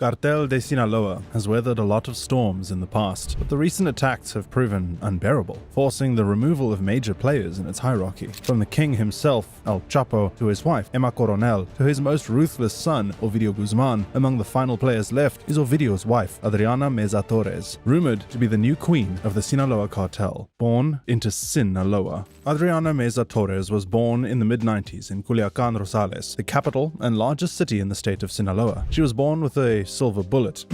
Cartel de Sinaloa has weathered a lot of storms in the past, but the recent attacks have proven unbearable, forcing the removal of major players in its hierarchy. From the king himself, El Chapo, to his wife, Emma Coronel, to his most ruthless son, Ovidio Guzman, among the final players left is Ovidio's wife, Adriana Meza Torres, rumored to be the new queen of the Sinaloa cartel, born into Sinaloa. Adriana Meza Torres was born in the mid-90s in Culiacan, Rosales, the capital and largest city in the state of Sinaloa. She was born with a silver bullet,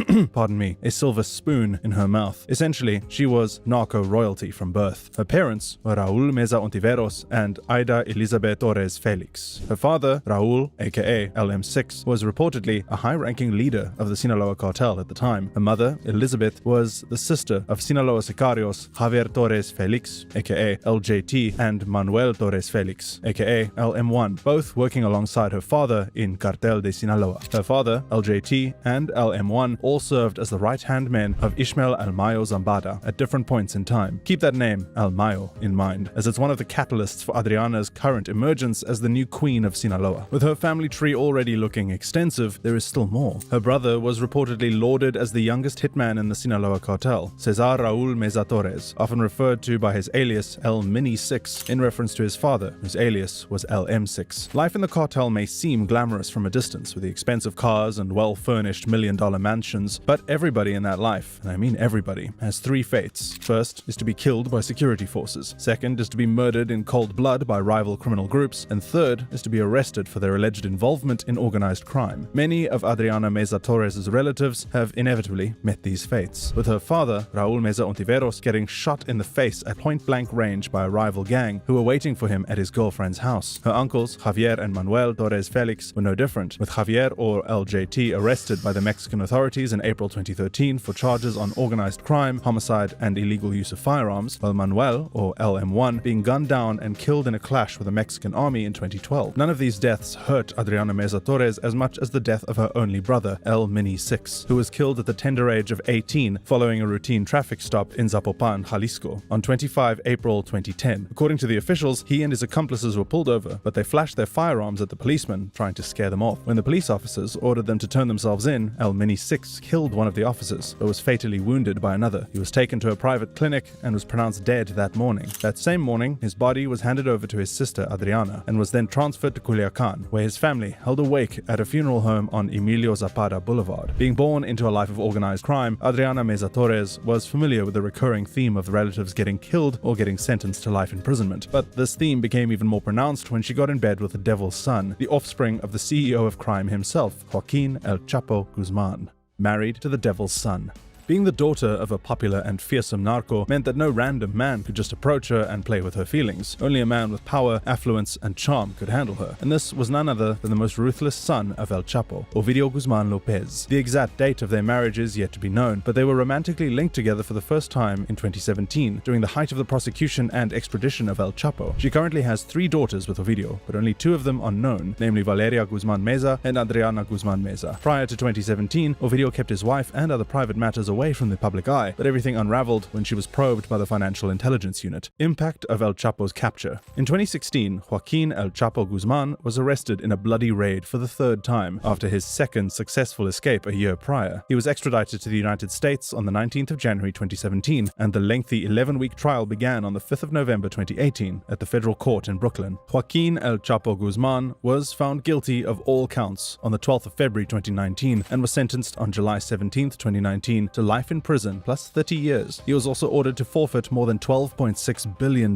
a silver spoon in her mouth. Essentially, she was narco royalty from birth. Her parents were Raul Meza Ontiveros and Aida Elizabeth Torres Felix. Her father, Raul, aka LM6, was reportedly a high-ranking leader of the Sinaloa cartel at the time. Her mother, Elizabeth, was the sister of Sinaloa sicarios Javier Torres Felix, aka LJT, and Manuel Torres Felix, aka LM1, both working alongside her father in Cartel de Sinaloa. Her father, LJT, and LM1 all served as the right-hand men of Ishmael El Mayo Zambada at different points in time. Keep that name, El Mayo, in mind, as it's one of the catalysts for Adriana's current emergence as the new queen of Sinaloa. With her family tree already looking extensive, there is still more. Her brother was reportedly lauded as the youngest hitman in the Sinaloa cartel, Cesar Raul Meza Torres, often referred to by his alias El Mini 6 in reference to his father, whose alias was LM6. Life in the cartel may seem glamorous from a distance, with the expensive cars and well-furnished million-dollar mansions, but everybody in that life, and I mean everybody, has three fates. First is to be killed by security forces. Second is to be murdered in cold blood by rival criminal groups. And third is to be arrested for their alleged involvement in organized crime. Many of Adriana Meza Torres' relatives have inevitably met these fates, with her father, Raul Meza Ontiveros, getting shot in the face at point-blank range by a rival gang who were waiting for him at his girlfriend's house. Her uncles, Javier and Manuel Torres Felix, were no different, with Javier, or LJT, arrested by the Mexican authorities in April 2013 for charges on organized crime, homicide, and illegal use of firearms, while Manuel, or LM1, being gunned down and killed in a clash with the Mexican army in 2012. None of these deaths hurt Adriana Meza Torres as much as the death of her only brother, El Mini 6, who was killed at the tender age of 18 following a routine traffic stop in Zapopan, Jalisco, on 25 April 2010. According to the officials, he and his accomplices were pulled over, but they flashed their firearms at the policemen, trying to scare them off. When the police officers ordered them to turn themselves in, El Mini 6 killed one of the officers, but was fatally wounded by another. He was taken to a private clinic and was pronounced dead that morning. That same morning, his body was handed over to his sister Adriana and was then transferred to Culiacan, where his family held a wake at a funeral home on Emilio Zapata Boulevard. Being born into a life of organized crime, Adriana Meza Torres was familiar with the recurring theme of relatives getting killed or getting sentenced to life imprisonment. But this theme became even more pronounced when she got in bed with the devil's son, the offspring of the CEO of crime himself, Joaquin El Chapo Guzman, married to the devil's son. Being the daughter of a popular and fearsome narco meant that no random man could just approach her and play with her feelings. Only a man with power, affluence, and charm could handle her, and this was none other than the most ruthless son of El Chapo, Ovidio Guzman Lopez. The exact date of their marriage is yet to be known, but they were romantically linked together for the first time in 2017, during the height of the prosecution and extradition of El Chapo. She currently has 3 daughters with Ovidio, but only 2 of them are known, namely Valeria Guzman Meza and Adriana Guzman Meza. Prior to 2017, Ovidio kept his wife and other private matters away from the public eye, but everything unraveled when she was probed by the Financial Intelligence Unit. Impact of El Chapo's capture. In 2016, Joaquin El Chapo Guzman was arrested in a bloody raid for the 3rd time after his 2nd successful escape a year prior. He was extradited to the United States on the 19th of January 2017, and the lengthy 11-week trial began on the 5th of November 2018 at the federal court in Brooklyn. Joaquin El Chapo Guzman was found guilty of all counts on the 12th of February 2019 and was sentenced on July 17th, 2019 to life in prison plus 30 years. He was also ordered to forfeit more than $12.6 billion.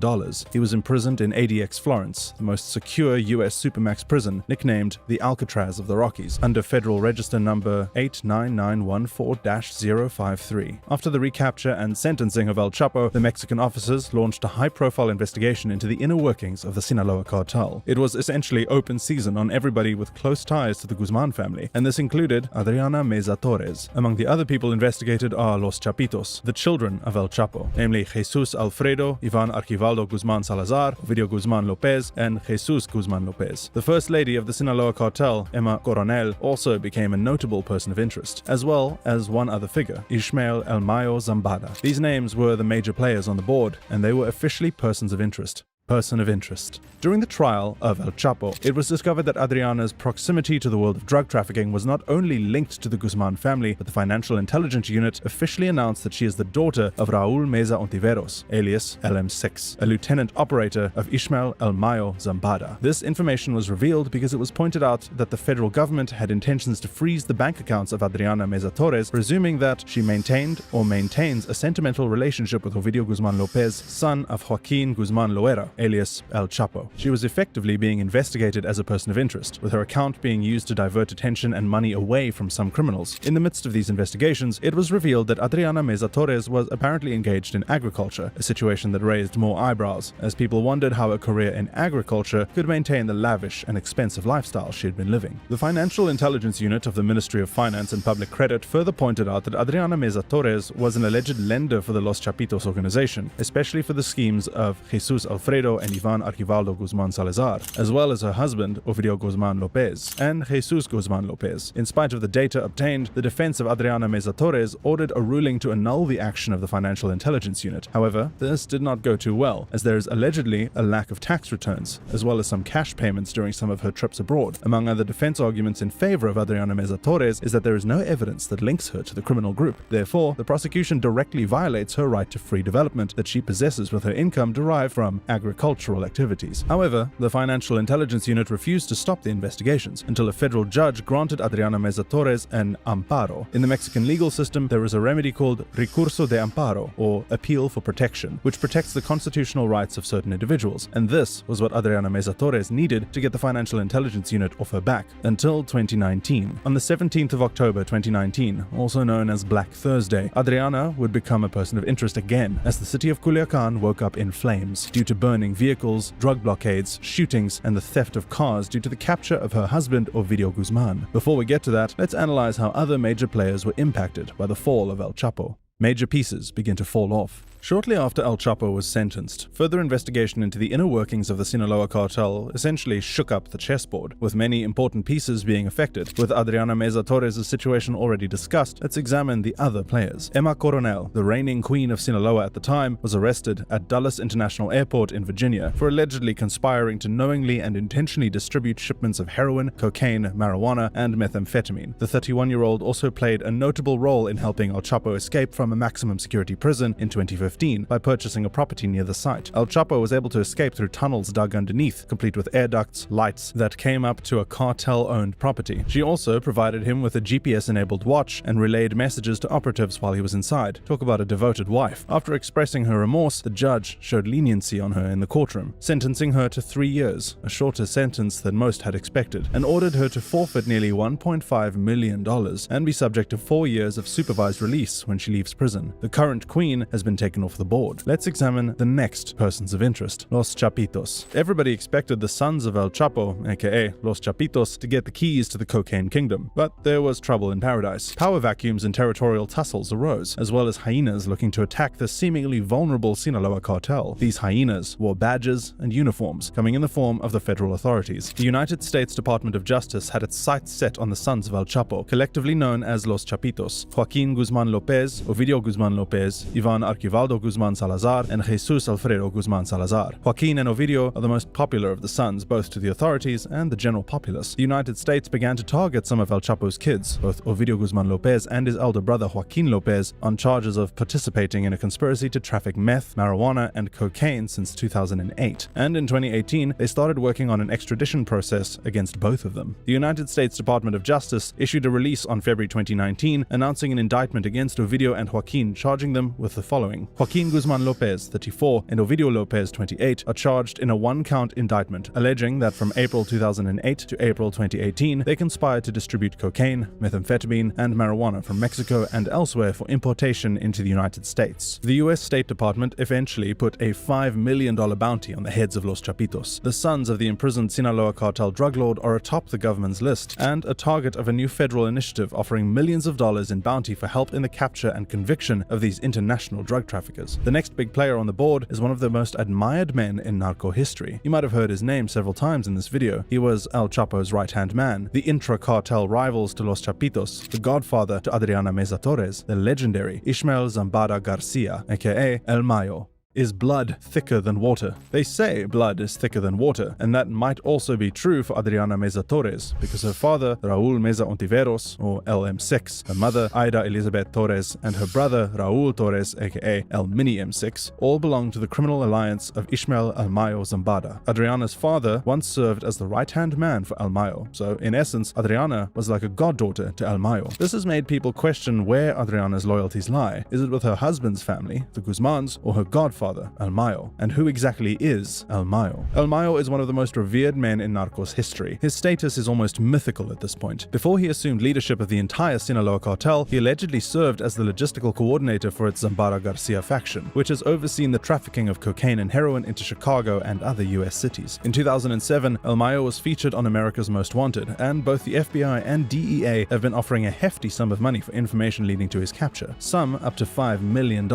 He was imprisoned in ADX Florence, the most secure US Supermax prison, nicknamed the Alcatraz of the Rockies, under Federal Register number 89914-053. After the recapture and sentencing of El Chapo, the Mexican officers launched a high-profile investigation into the inner workings of the Sinaloa cartel. It was essentially open season on everybody with close ties to the Guzman family, and this included Adriana Meza Torres. Among the other people investigated are Los Chapitos, the children of El Chapo, namely Jesus Alfredo, Ivan Archivaldo Guzman Salazar, Ovidio Guzman Lopez, and Jesus Guzman Lopez. The first lady of the Sinaloa cartel, Emma Coronel, also became a notable person of interest, as well as one other figure, Ishmael El Mayo Zambada. These names were the major players on the board, and they were officially persons of interest. person of interest. During the trial of El Chapo, it was discovered that Adriana's proximity to the world of drug trafficking was not only linked to the Guzman family, but the Financial Intelligence Unit officially announced that she is the daughter of Raul Meza Ontiveros, alias LM6, a lieutenant operator of Ishmael El Mayo Zambada. This information was revealed because it was pointed out that the federal government had intentions to freeze the bank accounts of Adriana Meza Torres, presuming that she maintained or maintains a sentimental relationship with Ovidio Guzman Lopez, son of Joaquin Guzman Loera, alias El Chapo. She was effectively being investigated as a person of interest, with her account being used to divert attention and money away from some criminals. In the midst of these investigations, it was revealed that Adriana Meza Torres was apparently engaged in agriculture, a situation that raised more eyebrows, as people wondered how a career in agriculture could maintain the lavish and expensive lifestyle she had been living. The Financial Intelligence Unit of the Ministry of Finance and Public Credit further pointed out that Adriana Meza Torres was an alleged lender for the Los Chapitos organization, especially for the schemes of Jesus Alfredo and Ivan Arquivaldo Guzman Salazar, as well as her husband, Ovidio Guzman Lopez, and Jesus Guzman Lopez. In spite of the data obtained, the defense of Adriana Meza Torres ordered a ruling to annul the action of the Financial Intelligence Unit. However, this did not go too well, as there is allegedly a lack of tax returns, as well as some cash payments during some of her trips abroad. Among other defense arguments in favor of Adriana Meza Torres is that there is no evidence that links her to the criminal group. Therefore, the prosecution directly violates her right to free development that she possesses with her income derived from agricultural activities. However, the Financial Intelligence Unit refused to stop the investigations until a federal judge granted Adriana Meza Torres an amparo. In the Mexican legal system, there is a remedy called recurso de amparo, or appeal for protection, which protects the constitutional rights of certain individuals, and this was what Adriana Meza Torres needed to get the Financial Intelligence Unit off her back, until 2019. On the 17th of October 2019, also known as Black Thursday, Adriana would become a person of interest again, as the city of Culiacan woke up in flames due to burning vehicles, drug blockades, shootings, and the theft of cars due to the capture of her husband Ovidio Guzman. Before we get to that, let's analyze how other major players were impacted by the fall of El Chapo. Major pieces begin to fall off. Shortly after El Chapo was sentenced, further investigation into the inner workings of the Sinaloa cartel essentially shook up the chessboard, with many important pieces being affected. With Adriana Meza Torres' situation already discussed, let's examine the other players. Emma Coronel, the reigning queen of Sinaloa at the time, was arrested at Dulles International Airport in Virginia for allegedly conspiring to knowingly and intentionally distribute shipments of heroin, cocaine, marijuana, and methamphetamine. The 31-year-old also played a notable role in helping El Chapo escape from a maximum security prison in 2015 by purchasing a property near the site. El Chapo was able to escape through tunnels dug underneath, complete with air ducts, lights that came up to a cartel-owned property. She also provided him with a GPS-enabled watch and relayed messages to operatives while he was inside. Talk about a devoted wife. After expressing her remorse, the judge showed leniency on her in the courtroom, sentencing her to 3 years, a shorter sentence than most had expected, and ordered her to forfeit nearly $1.5 million and be subject to 4 years of supervised release when she leaves prison. The current queen has been taken off the board. Let's examine the next persons of interest, Los Chapitos. Everybody expected the sons of El Chapo, aka Los Chapitos, to get the keys to the cocaine kingdom, but there was trouble in paradise. Power vacuums and territorial tussles arose, as well as hyenas looking to attack the seemingly vulnerable Sinaloa cartel. These hyenas wore badges and uniforms, coming in the form of the federal authorities. The United States Department of Justice had its sights set on the sons of El Chapo, collectively known as Los Chapitos: Joaquin Guzman Lopez, Ovidio Guzman Lopez, Ivan Arquivaldo Guzman Salazar, and Jesus Alfredo Guzman Salazar. Joaquin and Ovidio are the most popular of the sons, both to the authorities and the general populace. The United States began to target some of El Chapo's kids, both Ovidio Guzman Lopez and his elder brother Joaquin Lopez, on charges of participating in a conspiracy to traffic meth, marijuana, and cocaine since 2008. And in 2018, they started working on an extradition process against both of them. The United States Department of Justice issued a release on February 2019 announcing an indictment against Ovidio and Joaquin, charging them with the following. Joaquin Guzman Lopez, 34, and Ovidio Lopez, 28, are charged in a one-count indictment, alleging that from April 2008 to April 2018, they conspired to distribute cocaine, methamphetamine, and marijuana from Mexico and elsewhere for importation into the United States. The US State Department eventually put a $5 million bounty on the heads of Los Chapitos. The sons of the imprisoned Sinaloa cartel drug lord are atop the government's list, and a target of a new federal initiative offering millions of dollars in bounty for help in the capture and conviction of these international drug traffickers. The next big player on the board is one of the most admired men in narco history. You might have heard his name several times in this video. He was El Chapo's right-hand man, the intra-cartel rivals to Los Chapitos, the godfather to Adriana Meza Torres, the legendary Ishmael Zambada Garcia, aka El Mayo. Is blood thicker than water? They say blood is thicker than water, and that might also be true for Adriana Meza Torres, because her father, Raul Meza Ontiveros, or LM6, her mother, Aida Elizabeth Torres, and her brother, Raul Torres, aka El Mini M6, all belong to the criminal alliance of Ismael Almayo Zambada. Adriana's father once served as the right-hand man for Almayo, so in essence, Adriana was like a goddaughter to Almayo. This has made people question where Adriana's loyalties lie. Is it with her husband's family, the Guzmans, or her godfather, Almayo? And who exactly is Almayo? Almayo is one of the most revered men in Narcos history. His status is almost mythical at this point. Before he assumed leadership of the entire Sinaloa cartel, he allegedly served as the logistical coordinator for its Zambada Garcia faction, which has overseen the trafficking of cocaine and heroin into Chicago and other US cities. In 2007, Almayo was featured on America's Most Wanted, and both the FBI and DEA have been offering a hefty sum of money for information leading to his capture, some up to $5 million. In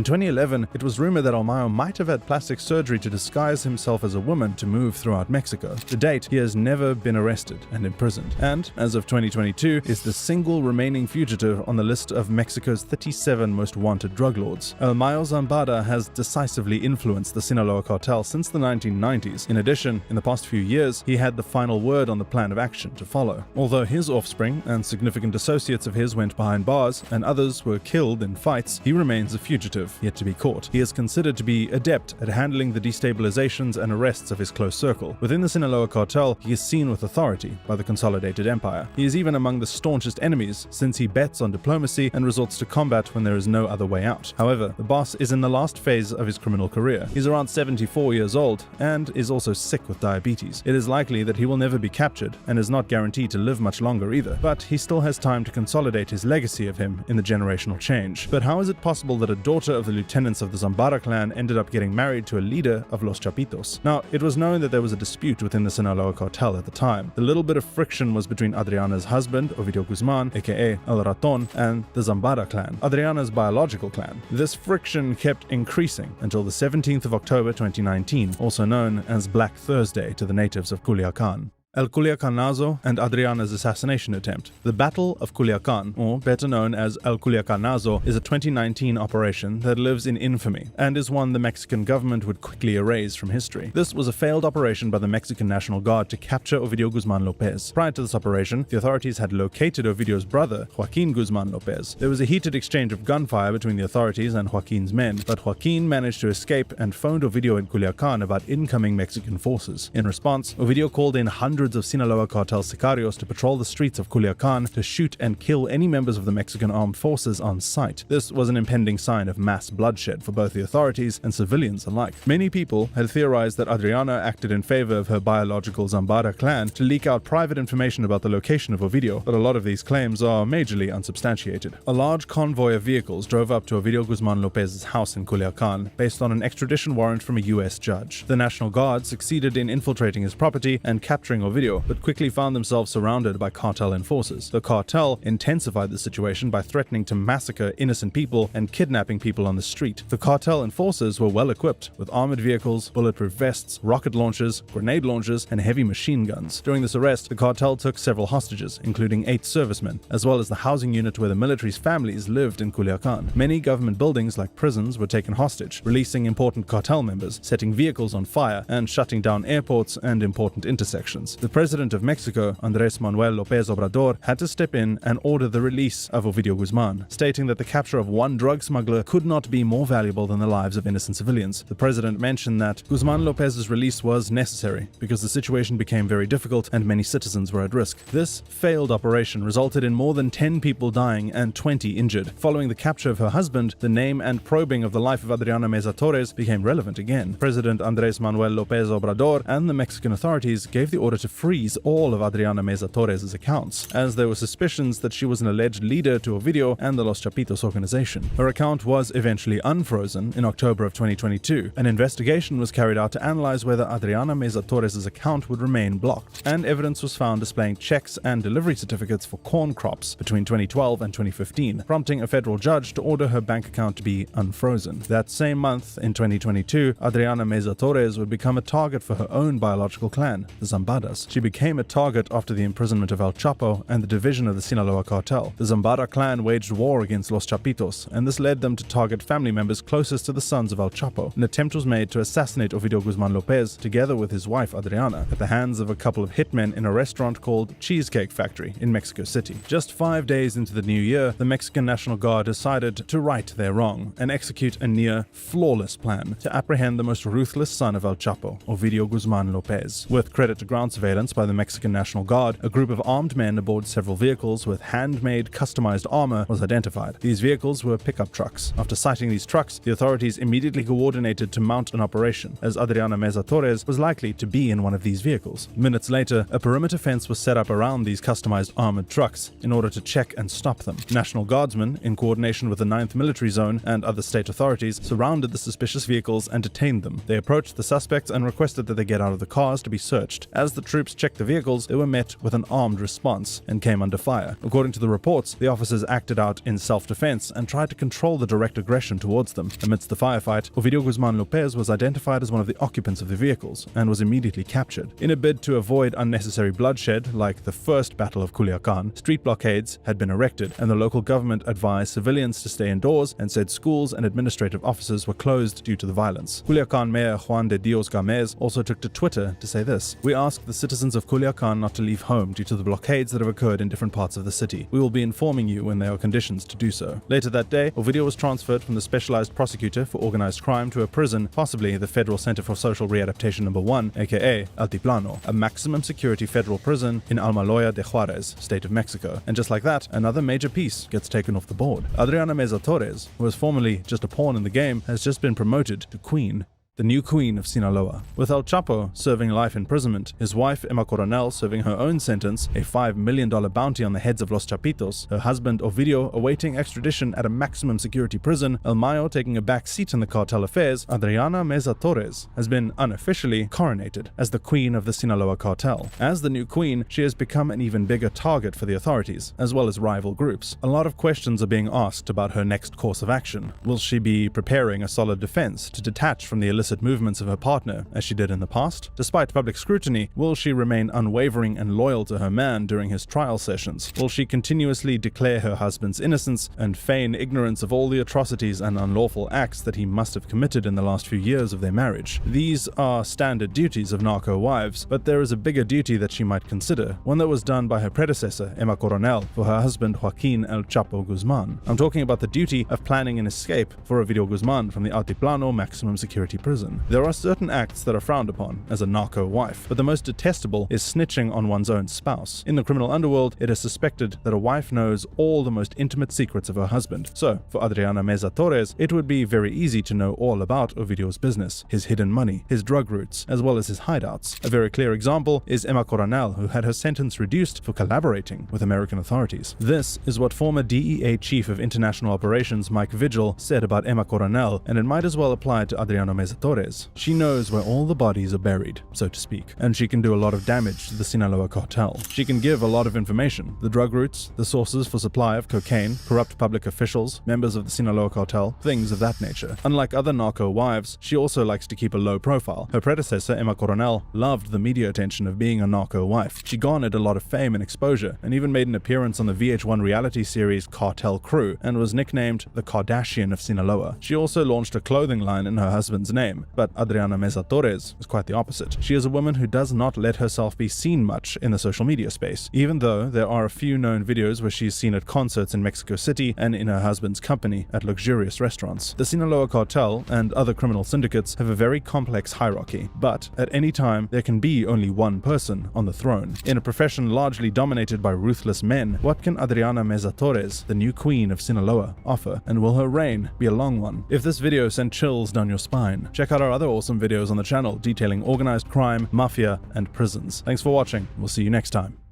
2011, it was rumored that Almayo might have had plastic surgery to disguise himself as a woman to move throughout Mexico. To date, he has never been arrested and imprisoned, and, as of 2022, is the single remaining fugitive on the list of Mexico's 37 most wanted drug lords. Almayo Zambada has decisively influenced the Sinaloa cartel since the 1990s. In addition, in the past few years, he had the final word on the plan of action to follow. Although his offspring and significant associates of his went behind bars and others were killed in fights, he remains a fugitive, yet to be caught. He is considered to be adept at handling the destabilizations and arrests of his close circle. Within the Sinaloa cartel, he is seen with authority by the Consolidated Empire. He is even among the staunchest enemies, since he bets on diplomacy and resorts to combat when there is no other way out. However, the boss is in the last phase of his criminal career. He's around 74 years old and is also sick with diabetes. It is likely that he will never be captured and is not guaranteed to live much longer either, but he still has time to consolidate his legacy of him in the generational change. But how is it possible that a daughter of the lieutenants of the Zambada clan ended up getting married to a leader of Los Chapitos? Now, it was known that there was a dispute within the Sinaloa cartel at the time. The little bit of friction was between Adriana's husband, Ovidio Guzman, aka El Raton, and the Zambada clan, Adriana's biological clan. This friction kept increasing until the 17th of October 2019, also known as Black Thursday to the natives of Culiacan. El Culiacanazo and Adriana's assassination attempt. The Battle of Culiacan, or better known as El Culiacanazo, is a 2019 operation that lives in infamy and is one the Mexican government would quickly erase from history. This was a failed operation by the Mexican National Guard to capture Ovidio Guzman Lopez. Prior to this operation, the authorities had located Ovidio's brother, Joaquin Guzman Lopez. There was a heated exchange of gunfire between the authorities and Joaquin's men, but Joaquin managed to escape and phoned Ovidio in Culiacan about incoming Mexican forces. In response, Ovidio called in hundreds of Sinaloa cartel sicarios to patrol the streets of Culiacan to shoot and kill any members of the Mexican armed forces on sight. This was an impending sign of mass bloodshed for both the authorities and civilians alike. Many people had theorized that Adriana acted in favor of her biological Zambada clan to leak out private information about the location of Ovidio, but a lot of these claims are majorly unsubstantiated. A large convoy of vehicles drove up to Ovidio Guzman Lopez's house in Culiacan based on an extradition warrant from a US judge. The National Guard succeeded in infiltrating his property and capturing Ovidio, but quickly found themselves surrounded by cartel enforcers. The cartel intensified the situation by threatening to massacre innocent people and kidnapping people on the street. The cartel enforcers were well equipped with armored vehicles, bulletproof vests, rocket launchers, grenade launchers, and heavy machine guns. During this arrest, the cartel took several hostages, including 8 servicemen, as well as the housing unit where the military's families lived in Culiacan. Many government buildings, like prisons, were taken hostage, releasing important cartel members, setting vehicles on fire, and shutting down airports and important intersections. The President of Mexico, Andrés Manuel López Obrador, had to step in and order the release of Ovidio Guzman, stating that the capture of one drug smuggler could not be more valuable than the lives of innocent civilians. The president mentioned that Guzman Lopez's release was necessary because the situation became very difficult and many citizens were at risk. This failed operation resulted in more than 10 people dying and 20 injured. Following the capture of her husband, the name and probing of the life of Adriana Meza Torres became relevant again. President Andrés Manuel López Obrador and the Mexican authorities gave the order to freeze all of Adriana Meza Torres' accounts, as there were suspicions that she was an alleged leader to Ovidio and the Los Chapitos organization. Her account was eventually unfrozen in October of 2022. An investigation was carried out to analyze whether Adriana Meza Torres' account would remain blocked, and evidence was found displaying checks and delivery certificates for corn crops between 2012 and 2015, prompting a federal judge to order her bank account to be unfrozen. That same month, in 2022, Adriana Meza Torres would become a target for her own biological clan, the Zambadas. worse. She became a target after the imprisonment of El Chapo and the division of the Sinaloa cartel. The Zambada clan waged war against Los Chapitos, and this led them to target family members closest to the sons of El Chapo. An attempt was made to assassinate Ovidio Guzman Lopez together with his wife Adriana at the hands of a couple of hitmen in a restaurant called Cheesecake Factory in Mexico City. Just 5 days into the new year, the Mexican National Guard decided to right their wrong and execute a near flawless plan to apprehend the most ruthless son of El Chapo, Ovidio Guzman Lopez. With credit to ground surveillance by the Mexican National Guard, a group of armed men aboard several vehicles with handmade customized armor was identified. These vehicles were pickup trucks. After sighting these trucks, the authorities immediately coordinated to mount an operation, as Adriana Meza Torres was likely to be in one of these vehicles. Minutes later, a perimeter fence was set up around these customized armored trucks in order to check and stop them. National Guardsmen, in coordination with the 9th Military Zone and other state authorities, surrounded the suspicious vehicles and detained them. They approached the suspects and requested that they get out of the cars to be searched. As the troops checked the vehicles, they were met with an armed response and came under fire. According to the reports, the officers acted out in self-defense and tried to control the direct aggression towards them. Amidst the firefight, Ovidio Guzman Lopez was identified as one of the occupants of the vehicles and was immediately captured. In a bid to avoid unnecessary bloodshed, like the first Battle of Culiacan, street blockades had been erected, and the local government advised civilians to stay indoors and said schools and administrative offices were closed due to the violence. Culiacan Mayor Juan de Dios Gamez also took to Twitter to say this: "We ask the citizens of Culiacan not to leave home due to the blockades that have occurred in different parts of the city. We will be informing you when there are conditions to do so." Later that day, Ovidio was transferred from the Specialized Prosecutor for Organized Crime to a prison, possibly the Federal Center for Social Readaptation No. 1, aka Altiplano, a maximum security federal prison in Almoloya de Juarez, state of Mexico. And just like that, another major piece gets taken off the board. Adriana Meza Torres, who was formerly just a pawn in the game, has just been promoted to queen. The new queen of Sinaloa. With El Chapo serving life imprisonment, his wife Emma Coronel serving her own sentence, a $5 million bounty on the heads of Los Chapitos, her husband Ovidio awaiting extradition at a maximum security prison, El Mayo taking a back seat in the cartel affairs, Adriana Meza Torres has been unofficially coronated as the queen of the Sinaloa cartel. As the new queen, she has become an even bigger target for the authorities, as well as rival groups. A lot of questions are being asked about her next course of action. Will she be preparing a solid defense to detach from the illicit movements of her partner, as she did in the past? Despite public scrutiny, will she remain unwavering and loyal to her man during his trial sessions? Will she continuously declare her husband's innocence and feign ignorance of all the atrocities and unlawful acts that he must have committed in the last few years of their marriage? These are standard duties of narco wives, but there is a bigger duty that she might consider, one that was done by her predecessor, Emma Coronel, for her husband Joaquin El Chapo Guzman. I'm talking about the duty of planning an escape for Ovidio Guzman from the Altiplano maximum security prison. There are certain acts that are frowned upon as a narco wife, but the most detestable is snitching on one's own spouse. In the criminal underworld, it is suspected that a wife knows all the most intimate secrets of her husband. So, for Adriana Meza Torres, it would be very easy to know all about Ovidio's business, his hidden money, his drug routes, as well as his hideouts. A very clear example is Emma Coronel, who had her sentence reduced for collaborating with American authorities. This is what former DEA Chief of International Operations Mike Vigil said about Emma Coronel, and it might as well apply to Adriana Meza Torres. She knows where all the bodies are buried, so to speak, and she can do a lot of damage to the Sinaloa cartel. She can give a lot of information: the drug routes, the sources for supply of cocaine, corrupt public officials, members of the Sinaloa cartel, things of that nature. Unlike other narco wives, she also likes to keep a low profile. Her predecessor, Emma Coronel, loved the media attention of being a narco wife. She garnered a lot of fame and exposure, and even made an appearance on the VH1 reality series Cartel Crew, and was nicknamed the Kardashian of Sinaloa. She also launched a clothing line in her husband's name, but Adriana Meza Torres is quite the opposite. She is a woman who does not let herself be seen much in the social media space, even though there are a few known videos where she is seen at concerts in Mexico City and in her husband's company at luxurious restaurants. The Sinaloa cartel and other criminal syndicates have a very complex hierarchy, but at any time there can be only one person on the throne. In a profession largely dominated by ruthless men, what can Adriana Meza Torres, the new queen of Sinaloa, offer, and will her reign be a long one? If this video sent chills down your spine, check out our other awesome videos on the channel detailing organized crime, mafia, and prisons. Thanks for watching. We'll see you next time.